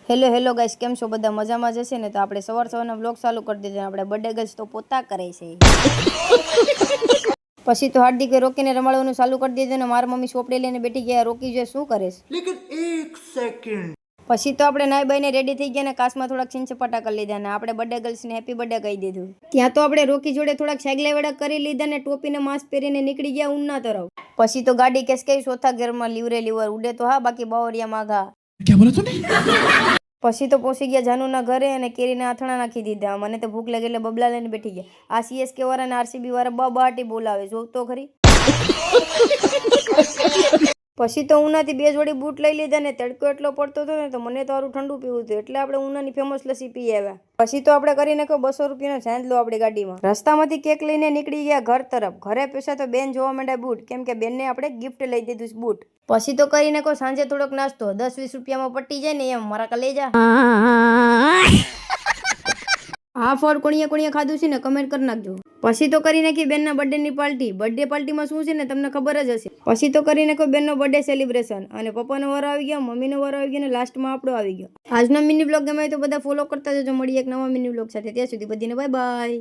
Hello hello guys, કેમ છો બધા? મજામાં જશે ને? તો આપણે સવારના વ્લોગ ચાલુ કરી દીધો. આપણે બર્થડે ગર્લ્સ તો પોતા કરે છે. પછી તો હાર્દિકે રોકીને રમાડવાનું ચાલુ કરી દીધું ને મારી મમ્મી ચોપડી લઈને બેઠી ગયા. રોકી જો શું કરે છે? લેકિન એક સેકન્ડ. પછી તો આપણે નાઈ બાઈને રેડી થઈ ગયા ને કાસમાં થોડાક છીંચપાટા કરી લીધા ને આપણે બર્થડે ગર્લ્સને હેપી બર્થડે કહી દીધું. ત્યાં તો આપણે રોકી જોડે થોડાક સાગલા વેડા કરી લીધા ને ટોપીને માસ્ક પહેરીને નીકળી ગયા ઉના તરફ. પછી તો ગાડી કેસકે ચોથા ગેરમાં લીવરે લીવર ઉડે તો હા, બાકી બાવરિયા માઘા. ક્યાં બોલો તું? પછી તો પહોંચી ગયા જાનુના ઘરે અને કેરીના આથણા નાખી દીધા. મને તો ભૂખ લાગે એટલે બબલા લઈને બેઠી ગયા. આ CSK વાળા અને RCB વાળા બબાટી બોલાવે, જોતો ખરી. પછી તો ઉનાથી 2 જોડી બૂટ લઈ લીધા ને તડકો એટલો પડતો હતો ને તો મને તો સારું ઠંડુ પીવું હતું એટલે આપણે ઉનાની ફેમસ લસ્સી પી આવ્યા. પછી તો આપણે કરીને કહો 200 રૂપિયાનો ચાંદલો આપણી ગાડીમાં. રસ્તામાંથી કેક લઈને નીકળી ગયા ઘર તરફ. ઘરે પૈસા તો બેન જોવા માંડ્યા બૂટ, કેમ કે બેનને આપણે ગિફ્ટ લઈ દીધું બૂટ. પછી તો કરીને કહો સાંજે થોડોક નાસ્તો 10-20 રૂપિયામાં પટી જાય ને એમ મારા કલેજા. આ ફળ કોણીએ ખાધું છે ને કમેન્ટ કરી નાખજો. પછી તો કરી નાખી બેનના બર્થડેની પાર્ટી. બર્થડે પાર્ટીમાં શું છે ને તમને ખબર જ હશે. પછી તો કરી નાખો બેનનો બર્થડે સેલિબ્રેશન અને પપ્પાનો વારો આવી ગયો, મમ્મીનો વારો આવી ગયો અને લાસ્ટમાં આપણો આવી ગયો. આજનો મિની બ્લોગ ગમે તો બધા ફોલો કરતા જજો. મળીએ એક નવા મિની બ્લોગ સાથે. ત્યાં સુધી બધીને બાય બાય.